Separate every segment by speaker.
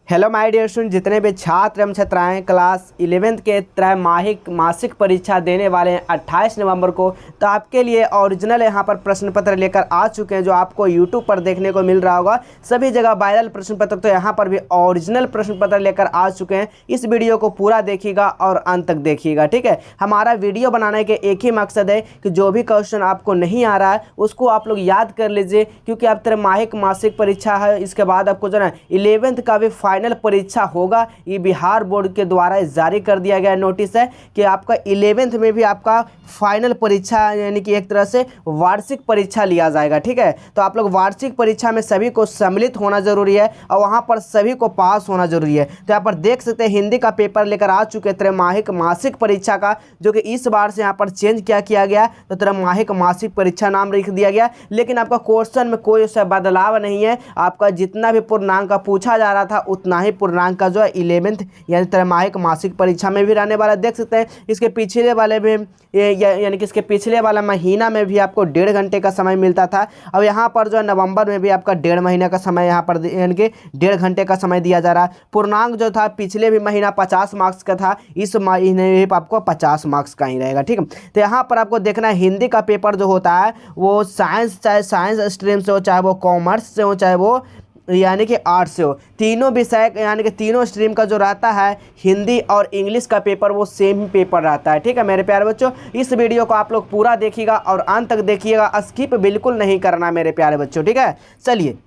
Speaker 1: Hello my dear student, जितने भी छात्र एवं छात्राएं क्लास 11th के त्रैमासिक मासिक परीक्षा देने वाले हैं 28 नवंबर को, तो आपके लिए ओरिजिनल यहाँ पर प्रश्न पत्र लेकर आ चुके हैं जो आपको यूट्यूब पर देखने को मिल रहा होगा। सभी जगह वायरल प्रश्न पत्र, तो यहाँ पर भी ओरिजिनल प्रश्न पत्र लेकर आ चुके हैं। इस वीडियो को पूरा देखिएगा और अंत तक देखिएगा, ठीक है। हमारा वीडियो बनाने के एक ही मकसद है कि जो भी क्वेश्चन आपको नहीं आ रहा है उसको आप लोग याद कर लीजिए, क्योंकि आप त्रैमासिक मासिक परीक्षा है, इसके बाद आपको जो है 11th का भी फाइनल परीक्षा होगा। ये बिहार बोर्ड के द्वारा जारी कर दिया गया नोटिस है कि आपका 11th में भी आपका फाइनल परीक्षा यानी कि एक तरह से वार्षिक परीक्षा लिया जाएगा, ठीक है। तो आप लोग वार्षिक परीक्षा में सभी को सम्मिलित होना जरूरी है और वहां पर सभी को पास होना जरूरी है। तो यहाँ पर देख सकते हैं हिंदी का पेपर लेकर आ चुके त्रैमासिक मासिक परीक्षा का, जो कि इस बार से यहाँ पर चेंज क्या किया गया, तो त्रैमासिक मासिक परीक्षा नाम लिख दिया गया। लेकिन आपका क्वेश्चन में कोई सा बदलाव नहीं है। आपका जितना भी पूर्णांक का पूछा जा रहा था उतना ही पूर्णांक का जो है 11th यानी त्रैमासिक मासिक परीक्षा में भी रहने वाला। देख सकते हैं इसके पिछले वाले में यानी कि इसके पिछले वाला महीना में भी आपको 1.5 घंटे का समय मिलता था। अब यहाँ पर जो है नवंबर में भी आपका 1.5 महीने का समय यहाँ पर यानी कि 1.5 घंटे का समय दिया जा रहा है। पूर्णांक जो था पिछले भी महीना 50 मार्क्स का था, इस महीने भी आपको 50 मार्क्स का ही रहेगा, ठीक है। तो यहाँ पर आपको देखना है हिंदी का पेपर जो होता है वो साइंस, चाहे साइंस स्ट्रीम से हो, चाहे वो कॉमर्स से हो, चाहे वो यानी कि आर्ट्स से हो, तीनों विषय यानी कि तीनों स्ट्रीम का जो रहता है हिंदी और इंग्लिश का पेपर वो सेम ही पेपर रहता है, ठीक है मेरे प्यारे बच्चों। इस वीडियो को आप लोग पूरा देखिएगा और अंत तक देखिएगा, स्किप बिल्कुल नहीं करना मेरे प्यारे बच्चों, ठीक है। चलिए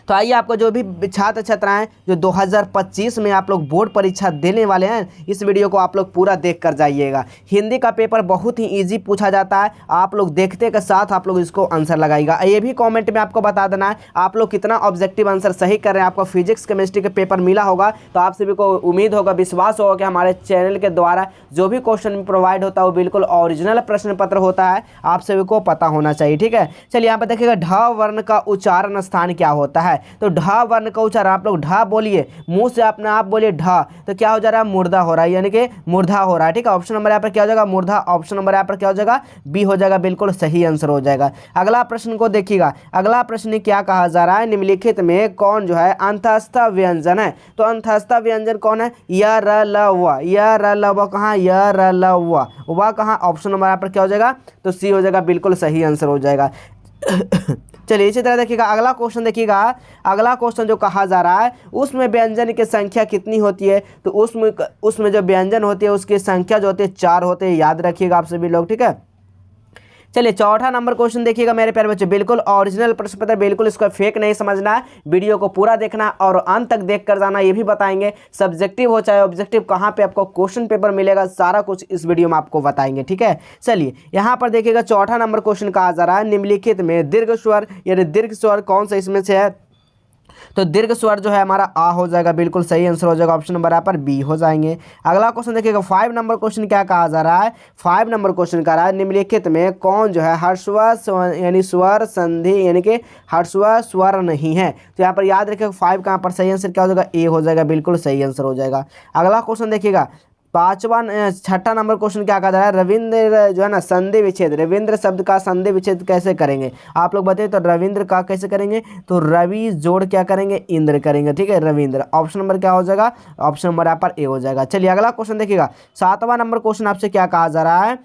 Speaker 1: तो आइए, आपको जो भी छात्र छात्राएं जो 2025 में आप लोग बोर्ड परीक्षा देने वाले हैं, इस वीडियो को आप लोग पूरा देख कर जाइएगा। हिंदी का पेपर बहुत ही इजी पूछा जाता है, आप लोग देखते के साथ आप लोग इसको आंसर लगाइएगा। ये भी कमेंट में आपको बता देना है आप लोग कितना ऑब्जेक्टिव आंसर सही कर रहे हैं। आपको फिजिक्स केमिस्ट्री के पेपर मिला होगा तो आप सभी को उम्मीद होगा, विश्वास होगा कि हमारे चैनल के द्वारा जो भी क्वेश्चन प्रोवाइड होता है वो बिल्कुल ओरिजिनल प्रश्न पत्र होता है, आप सभी को पता होना चाहिए, ठीक है। चलिए यहाँ पर देखिएगा ढ वर्ण का उच्चारण स्थान क्या होता है। तो ढ वर्ण का उच्चारण आप लोग ढ बोलिए, मुंह से अपने आप बोलिए ढ, तो क्या हो जा रहा है, मुर्दा हो रहा है, यानी कि मूर्धा हो रहा है, ठीक है। ऑप्शन नंबर यहाँ पर क्या हो जाएगा, मूर्धा। ऑप्शन नंबर यहाँ पर क्या हो जाएगा, बी हो जाएगा, बिल्कुल सही आंसर हो जाएगा। अगला प्रश्न को देखिएगा, अगला प्रश्न क्या कहा जा रहा है, निम्नलिखित में कौन जो है अंतस्थ व्यंजन है। तो अंतस्थ व्यंजन कौन है, य र ल व, य र ल व कहाँ, य र ल व कहाँ। ऑप्शन नंबर यहाँ पर क्या हो जाएगा, तो सी हो जाएगा, बिल्कुल सही आंसर हो जाएगा। चलिए इसी तरह देखिएगा अगला क्वेश्चन, देखिएगा अगला क्वेश्चन जो कहा जा रहा है उसमें व्यंजन की संख्या कितनी होती है। तो उसमें जो व्यंजन होती है उसकी संख्या जो होती है 4 होते हैं, याद रखिएगा आप सभी लोग, ठीक है। चलिए चौथा नंबर क्वेश्चन देखिएगा मेरे प्यारे बच्चे, बिल्कुल ओरिजिनल प्रश्न पत्र, बिल्कुल इसको फेक नहीं समझना है, वीडियो को पूरा देखना और अंत तक देख कर जाना। ये भी बताएंगे सब्जेक्टिव हो चाहे ऑब्जेक्टिव कहाँ पे आपको क्वेश्चन पेपर मिलेगा, सारा कुछ इस वीडियो में आपको बताएंगे, ठीक है। चलिए यहाँ पर देखिएगा चौथा नंबर क्वेश्चन कहा जा रहा है, निम्नलिखित में दीर्घ स्वर यानी दीर्घ स्वर कौन सा इसमें से है। तो दीर्घ स्वर जो है हमारा आ हो जाएगा, बिल्कुल सही आंसर हो जाएगा। ऑप्शन नंबर यहाँ पर बी हो जाएंगे। अगला क्वेश्चन देखिएगा 5 नंबर क्वेश्चन क्या कहा जा रहा है, 5 नंबर क्वेश्चन कह रहा है निम्नलिखित में कौन जो है ह्रस्व यानी स्वर संधि यानी कि ह्रस्व स्वर नहीं है। तो यहाँ पर याद रखिएगा 5 कहाँ पर सही आंसर क्या हो जाएगा, ए हो जाएगा, बिल्कुल सही आंसर हो जाएगा। अगला क्वेश्चन देखिएगा छठा नंबर क्वेश्चन क्या कहा जा रहा है, रविंद्र जो है ना संधि विच्छेद, रविंद्र शब्द का संधि विच्छेद कैसे करेंगे आप लोग बताइए। तो रविंद्र का कैसे करेंगे, तो रवि जोड़ क्या करेंगे, इंद्र करेंगे, ठीक है, रविंद्र। ऑप्शन नंबर क्या हो जाएगा, ऑप्शन नंबर यहाँ पर ए हो जाएगा। चलिए अगला क्वेश्चन देखिएगा 7वां नंबर क्वेश्चन आपसे क्या कहा जा रहा है,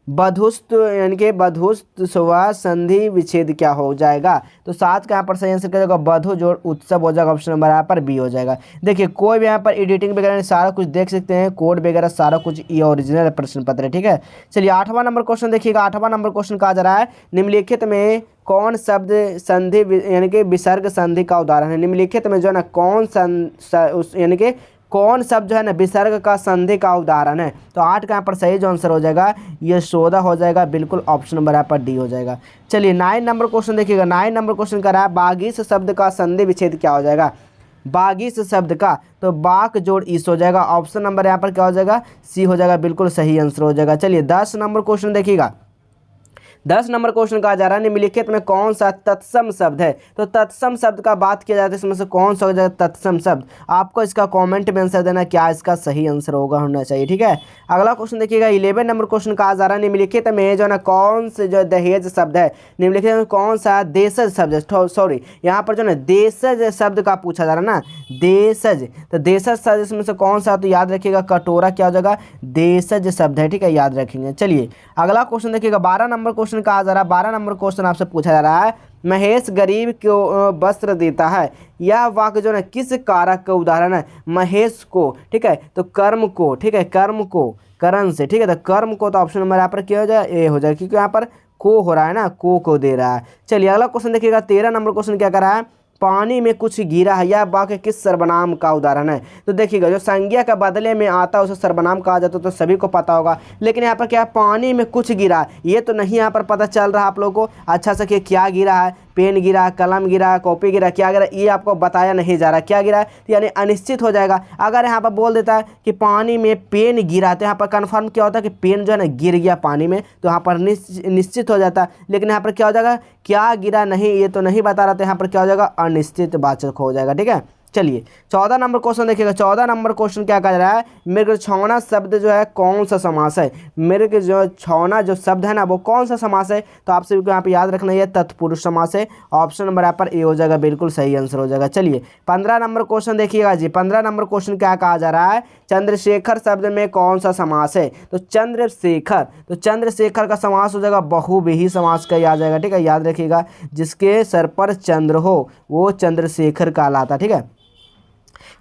Speaker 1: बधुस्त यानी कि बधुस्त स्वर संधि विच्छेद क्या हो जाएगा। तो 7 का यहाँ पर सही आंसर क्या होगा, बधु जोड़ उत्सव हो जाएगा। ऑप्शन नंबर यहाँ पर बी हो जाएगा। देखिए कोई भी यहाँ पर एडिटिंग वगैरह सारा कुछ देख सकते हैं, कोड वगैरह सारा कुछ ये ओरिजिनल प्रश्न पत्र है, ठीक है। चलिए 8वां नंबर क्वेश्चन देखिएगा, 8वां नंबर क्वेश्चन कहा जा रहा है निम्नलिखित में कौन शब्द संधि यानी कि विसर्ग संधि का उदाहरण है। निम्नलिखित में जो है ना कौन यानी कि कौन शब्द जो है ना विसर्ग का संधि का उदाहरण है। तो 8 का यहाँ पर सही जो आंसर हो जाएगा यशोदा हो जाएगा, बिल्कुल ऑप्शन नंबर यहाँ पर डी हो जाएगा। चलिए 9 नंबर क्वेश्चन देखिएगा, 9 नंबर क्वेश्चन कर रहा है बागीस शब्द का संधि विच्छेद क्या हो जाएगा, बागीस शब्द का। तो बाक जोड़ ईस हो जाएगा। ऑप्शन नंबर यहाँ पर क्या हो जाएगा, सी हो जाएगा, बिल्कुल सही आंसर हो जाएगा। चलिए 10 नंबर क्वेश्चन देखिएगा, 10 नंबर क्वेश्चन कहा जा रहा है निम्नलिखित में कौन सा तत्सम शब्द है। तो तत्सम शब्द का बात किया जाता है इसमें से कौन सा हो जाएगा तत्सम शब्द। आपको इसका कमेंट में आंसर देना क्या इसका सही आंसर होना चाहिए। ठीक है, अगला क्वेश्चन देखिएगा 11 नंबर क्वेश्चन कहा जा रहा है निम्नलिखित में जो है ना कौन से जो दहेज शब्द है, निम्नलिखित में कौन सा देशज शब्द है। सॉरी, यहाँ पर जो है ना देशज शब्द का पूछा जा रहा है ना, देशज। तो देशज शब्द इसमें से कौन सा, तो याद रखिएगा कटोरा क्या हो जाएगा, देशज शब्द है। ठीक है, याद रखेंगे। चलिए अगला क्वेश्चन देखिएगा 12 नंबर क्वेश्चन कहा जा रहा है। 12 नंबर क्वेश्चन आपसे पूछा जा रहा है महेश गरीब को वस्त्र देता है, यह वाक्य जो है किस कारक का उदाहरण है। महेश को, ठीक है, तो कर्म को, ठीक है, कर्म को, करण से, ठीक है, तो कर्म को, तो ऑप्शन नंबर यहाँ पर क्या हो जाए, ए हो जाए, क्योंकि यहाँ पर को हो रहा है ना, को दे रहा है। चलिए अगला क्वेश्चन देखिएगा 13 नंबर क्वेश्चन क्या कर रहा है, पानी में कुछ गिरा है, यह वाक्य किस सर्वनाम का उदाहरण है। तो देखिएगा जो संज्ञा का बदले में आता है उसे सर्वनाम कहा जाता है, तो सभी को पता होगा। लेकिन यहाँ पर क्या पानी में कुछ गिरा, ये तो नहीं यहाँ पर पता चल रहा आप लोगों को अच्छा से कि क्या गिरा है, पेन गिरा, कलम गिरा, कॉपी गिरा, क्या गिरा, ये आपको बताया नहीं जा रहा क्या गिरा है, तो यानी अनिश्चित हो जाएगा। अगर यहाँ पर बोल देता है कि पानी में पेन गिरा, तो यहाँ पर कन्फर्म क्या होता है कि पेन जो है ना गिर गया पानी में, तो यहाँ पर निश्चित हो जाता है। लेकिन यहाँ पर क्या हो जाएगा, क्या गिरा नहीं, ये तो नहीं बता रहा, तो यहाँ पर क्या हो जाएगा, अनिश्चित वाचक हो जाएगा। ठीक है, चलिए 14 नंबर क्वेश्चन देखिएगा। 14 नंबर क्वेश्चन क्या कह रहा है, मृगछौना शब्द जो है कौन सा समास है। मृग जो छौना जो शब्द है ना वो कौन सा समास है, तो आप सभी को यहाँ पे याद रखना है तत्पुरुष समास है। ऑप्शन नंबर यहाँ पर ए हो जाएगा, बिल्कुल सही आंसर हो जाएगा। चलिए 15 नंबर क्वेश्चन देखिएगा जी। 15 नंबर क्वेश्चन क्या कहा जा रहा है, चंद्रशेखर शब्द में कौन सा समास है। तो चंद्रशेखर, तो चंद्रशेखर का समास हो जाएगा बहुव्रीहि समास का, याद जाएगा। ठीक है, याद रखिएगा जिसके सर पर चंद्र हो वो चंद्रशेखर कहलाता। ठीक है,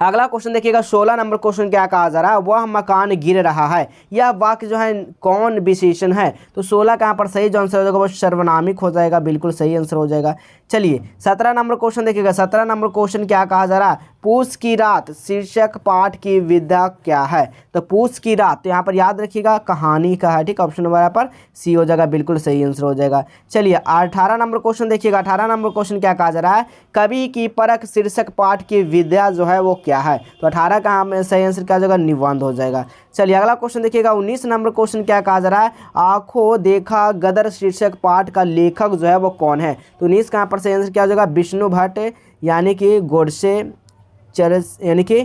Speaker 1: अगला क्वेश्चन देखिएगा 16 नंबर क्वेश्चन क्या कहा जा रहा है, वह मकान गिर रहा है, यह वाक्य जो है कौन विशेषण है। तो 16 का यहाँ पर सही जो आंसर हो जाएगा वो सर्वनामिक हो जाएगा, बिल्कुल सही आंसर हो जाएगा। चलिए 17 नंबर क्वेश्चन देखिएगा। 17 नंबर क्वेश्चन क्या कहा जा रहा है, पूस की रात शीर्षक पाठ की विधा क्या है। तो पूस की रात, तो यहाँ पर याद रखिएगा कहानी का है। ठीक है, ऑप्शन नंबर यहाँ पर सी हो जाएगा, बिल्कुल सही आंसर हो जाएगा। चलिए 18 नंबर क्वेश्चन देखिएगा। 18 नंबर क्वेश्चन क्या कहा जा रहा है, कवि की परख शीर्षक पाठ की विधा जो है वो क्या है। तो 18 का हमें सही आंसर क्या हो जाएगा, निबंध हो जाएगा। चलिए अगला क्वेश्चन देखिएगा 19 नंबर क्वेश्चन क्या कहा जा रहा है, आंखों देखा गदर शीर्षक पाठ का लेखक जो है वो कौन है। तो 19 का यहाँ पर सही आंसर क्या हो जाएगा, विष्णु भट्ट, यानी कि गोडसे चरस, यानी कि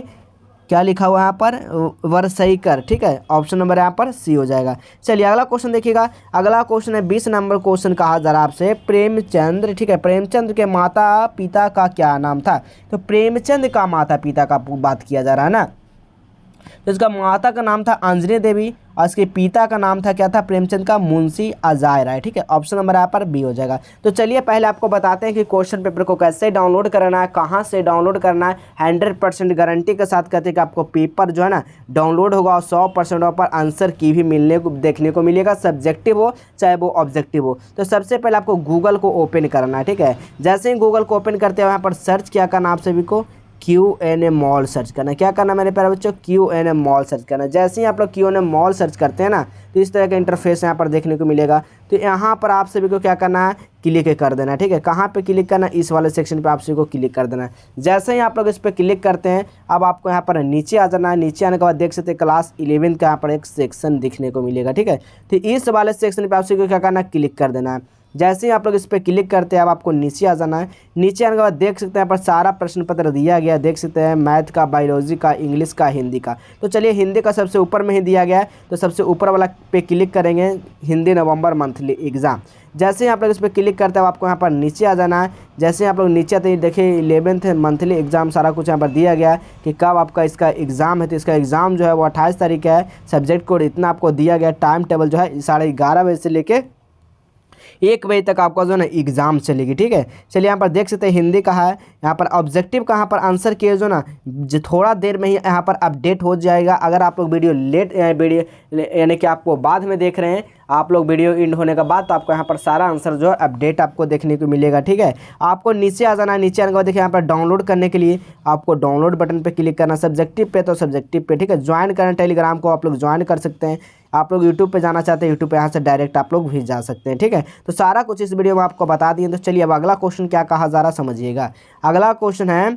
Speaker 1: क्या लिखा हुआ है यहाँ पर, वरसईकर। ठीक है, ऑप्शन नंबर यहाँ पर सी हो जाएगा। चलिए अगला क्वेश्चन देखिएगा। अगला क्वेश्चन है 20 नंबर क्वेश्चन कहा जा रहा है आपसे प्रेमचंद्र, ठीक है, प्रेमचंद्र के माता पिता का क्या नाम था। तो प्रेमचंद का माता पिता का बात किया जा रहा है ना, तो इसका माता का नाम था अंजनी देवी और इसके पिता का नाम था क्या था, प्रेमचंद का मुंशी अजय राय। ठीक है, ऑप्शन नंबर यहाँ पर बी हो जाएगा। तो चलिए पहले आपको बताते हैं कि क्वेश्चन पेपर को कैसे डाउनलोड करना है, कहाँ से डाउनलोड करना है। 100% गारंटी के साथ कहते हैं कि आपको पेपर जो है ना डाउनलोड होगा और 100% पर आंसर की भी देखने को मिलेगा, सब्जेक्टिव हो चाहे वो ऑब्जेक्टिव हो। तो सबसे पहले आपको गूगल को ओपन करना है। ठीक है, जैसे ही गूगल को ओपन करते हैं यहाँ पर सर्च क्या करना आप सभी को, QNA मॉल सर्च करना। क्या करना मेरे प्यारे बच्चों, QNA मॉल सर्च करना। जैसे ही आप लोग QNA मॉल सर्च करते हैं ना तो इस तरह का इंटरफेस यहाँ पर देखने को मिलेगा। तो यहाँ पर आप सभी को क्या करना है, क्लिक कर देना। ठीक है, कहाँ पे क्लिक करना, इस वाले सेक्शन पे आप सभी को क्लिक कर देना है। जैसे ही आप लोग इस पर क्लिक करते हैं अब आपको यहाँ पर नीचे आ जाना है। नीचे आने के बाद देख सकते हैं क्लास 11 का यहाँ पर एक सेक्शन दिखने को मिलेगा। ठीक है, तो इस वाले सेक्शन पर आप सभी को क्या करना है, क्लिक कर देना है। जैसे ही आप लोग इस पर क्लिक करते हैं अब आपको नीचे आ जाना है। नीचे आने के बाद देख सकते हैं यहाँ पर सारा प्रश्न पत्र दिया गया है, देख सकते हैं मैथ का, बायोलॉजी का, इंग्लिश का, हिंदी का। तो चलिए हिंदी का सबसे ऊपर में ही दिया गया है, तो सबसे ऊपर वाला पे क्लिक करेंगे, हिंदी नवंबर मंथली एग्जाम। जैसे ही आप लोग इस पर क्लिक करते हैं आपको यहाँ पर नीचे आ जाना है। जैसे ही आप लोग नीचे आते हैं देखिए 11th मंथली एग्जाम सारा कुछ यहाँ पर दिया गया है कि कब आपका इसका एग्ज़ाम है। तो इसका एग्ज़ाम जो है वो 28 तारीख का है। सब्जेक्ट कोड इतना आपको दिया गया, टाइम टेबल जो है 11:30 बजे से लेके 1 बजे तक आपका जो है ना एग्ज़ाम चलेगी। ठीक है, चलिए यहाँ पर देख सकते हैं हिंदी का है, यहाँ पर ऑब्जेक्टिव का यहाँ पर आंसर किए जो ना थोड़ा देर में ही यहाँ पर अपडेट हो जाएगा। अगर आप लोग वीडियो यानी कि आपको बाद में देख रहे हैं, आप लोग वीडियो एंड होने के बाद, तो आपको यहाँ पर सारा आंसर जो है अपडेट आपको देखने को मिलेगा। ठीक है, आपको नीचे आ जाना है। नीचे आने के बाद देखिए यहाँ पर डाउनलोड करने के लिए आपको डाउनलोड बटन पे क्लिक करना, सब्जेक्टिव पे तो सब्जेक्टिव पे। ठीक है, ज्वाइन करना टेलीग्राम को आप लोग ज्वाइन कर सकते हैं। आप लोग यूट्यूब पे जाना चाहते हैं, यूट्यूब पे यहाँ से डायरेक्ट आप लोग भी जा सकते हैं। ठीक है, तो सारा कुछ इस वीडियो में आपको बता दिए। तो चलिए अब अगला क्वेश्चन क्या कहा जा रहा समझिएगा। अगला क्वेश्चन है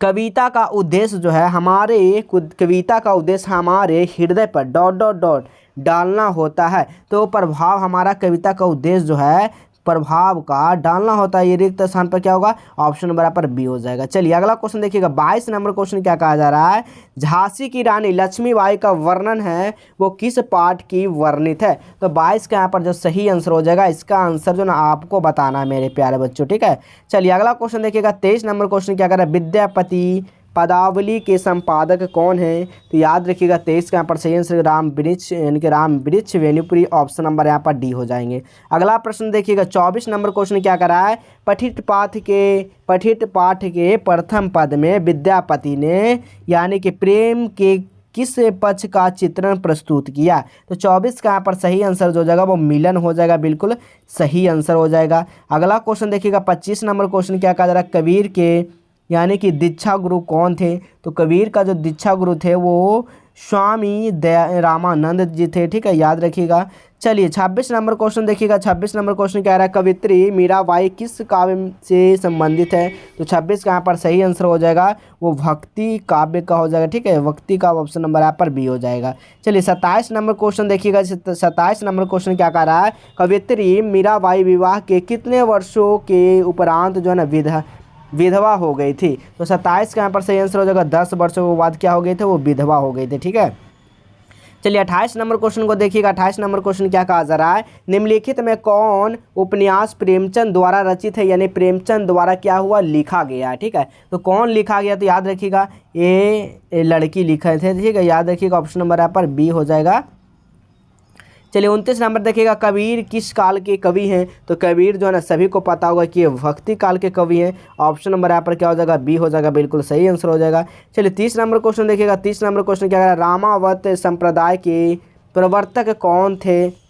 Speaker 1: कविता का उद्देश्य जो है हमारे कविता का उद्देश्य हमारे हृदय पर ... डालना होता है। तो प्रभाव हमारा कविता का उद्देश्य जो है प्रभाव का डालना होता है। ये रिक्त स्थान पर क्या होगा, ऑप्शन नंबर यहाँ पर बी हो जाएगा। चलिए अगला क्वेश्चन देखिएगा, 22 नंबर क्वेश्चन क्या कहा जा रहा है, झांसी की रानी लक्ष्मीबाई का वर्णन है वो किस पाठ की वर्णित है। तो 22 का यहाँ पर जो सही आंसर हो जाएगा, इसका आंसर जो ना आपको बताना है मेरे प्यारे बच्चों, ठीक है। चलिए अगला क्वेश्चन देखिएगा, 23 नंबर क्वेश्चन क्या कर रहा है, विद्यापति पदावली के संपादक कौन है। तो याद रखिएगा 23 का यहाँ पर सही आंसर राम वृक्ष यानी कि राम वृक्ष वेणुपुरी, ऑप्शन नंबर यहाँ पर डी हो जाएंगे। अगला प्रश्न देखिएगा, 24 नंबर क्वेश्चन क्या कर रहा है, पठित पाठ के प्रथम पद में विद्यापति ने यानी कि प्रेम के किस पक्ष का चित्रण प्रस्तुत किया। तो 24 का यहाँ पर सही आंसर जो हो जाएगा वो मिलन हो जाएगा, बिल्कुल सही आंसर हो जाएगा। अगला क्वेश्चन देखिएगा, 25 नंबर क्वेश्चन क्या कहा जा रहा है, कबीर के यानी कि दीक्षा गुरु कौन थे। तो कबीर का जो दीक्षा गुरु थे वो स्वामी रामानंद जी थे, ठीक है, याद रखिएगा। चलिए 26 नंबर क्वेश्चन देखिएगा, 26 नंबर क्वेश्चन क्या रहा है, कवित्री मीराबाई किस काव्य से संबंधित है। तो 26 का यहाँ पर सही आंसर हो जाएगा वो भक्ति काव्य का हो जाएगा, ठीक है, भक्ति का ऑप्शन नंबर यहाँ पर बी हो जाएगा। चलिए 27 नंबर क्वेश्चन देखिएगा, 27 नंबर क्वेश्चन क्या कह रहा है, कवित्री मीराबाई विवाह के कितने वर्षों के उपरांत जो है ना विधवा हो गई थी। तो 27 का यहाँ पर सही आंसर हो जाएगा 10 वर्षों के बाद क्या हो गए थे, वो विधवा हो गई थी, ठीक है। चलिए 28 नंबर क्वेश्चन को देखिएगा, 28 नंबर क्वेश्चन क्या कहा जा रहा है, निम्नलिखित में कौन उपन्यास प्रेमचंद द्वारा रचित है, यानी प्रेमचंद द्वारा क्या हुआ लिखा गया है, ठीक है। तो कौन लिखा गया, तो याद रखिएगा ये लड़की लिखे थे, ठीक है, याद रखिएगा ऑप्शन नंबर यहाँ पर बी हो जाएगा। चलिए 29 नंबर देखिएगा, कबीर किस काल के कवि हैं। तो कबीर जो है ना सभी को पता होगा कि ये भक्ति काल के कवि हैं, ऑप्शन नंबर यहाँ पर क्या हो जाएगा, बी हो जाएगा, बिल्कुल सही आंसर हो जाएगा। चलिए 30 नंबर क्वेश्चन देखिएगा, 30 नंबर क्वेश्चन क्या है, रामावत संप्रदाय के प्रवर्तक कौन थे।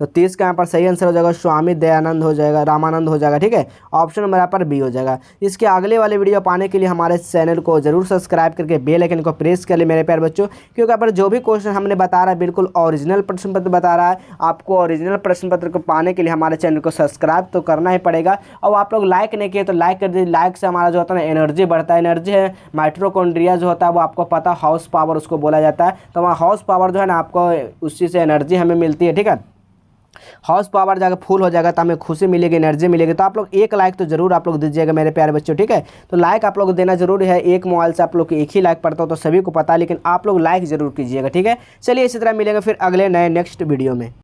Speaker 1: तो 30 का यहाँ पर सही आंसर हो जाएगा स्वामी दयानंद हो जाएगा, रामानंद हो जाएगा, ठीक है, ऑप्शन नंबर यहाँ पर बी हो जाएगा। इसके अगले वाले वीडियो पाने के लिए हमारे चैनल को जरूर सब्सक्राइब करके बेल आइकन को प्रेस कर ले मेरे प्यारे बच्चों, क्योंकि यहाँ पर जो भी क्वेश्चन हमने बता रहा है बिल्कुल ओरिजिनल प्रश्न पत्र बता रहा है। आपको ओरिजिनल प्रश्न पत्र को पाने के लिए हमारे चैनल को सब्सक्राइब तो करना ही पड़ेगा, और आप लोग लाइक नहीं किए तो लाइक कर दीजिए। लाइक से हमारा जो होता है ना एनर्जी बढ़ता है, एनर्जी है माइटोकॉन्ड्रिया जो होता है वो आपको पता, हाउस पावर उसको बोला जाता है। तो वहाँ हाउस पावर जो है ना आपको उस चीज़ से एनर्जी हमें मिलती है, ठीक है, हाउस पावर जाकर फुल हो जाएगा तो हमें खुशी मिलेगी, एनर्जी मिलेगी। तो आप लोग एक लाइक तो जरूर आप लोग दीजिएगा मेरे प्यारे बच्चों, ठीक है। तो लाइक आप लोग देना जरूरी है, एक मोबाइल से आप लोग एक ही लाइक पड़ता हो तो सभी को पता है, लेकिन आप लोग लाइक जरूर कीजिएगा, ठीक है। चलिए इसी तरह मिलेंगे फिर अगले नए नेक्स्ट वीडियो में।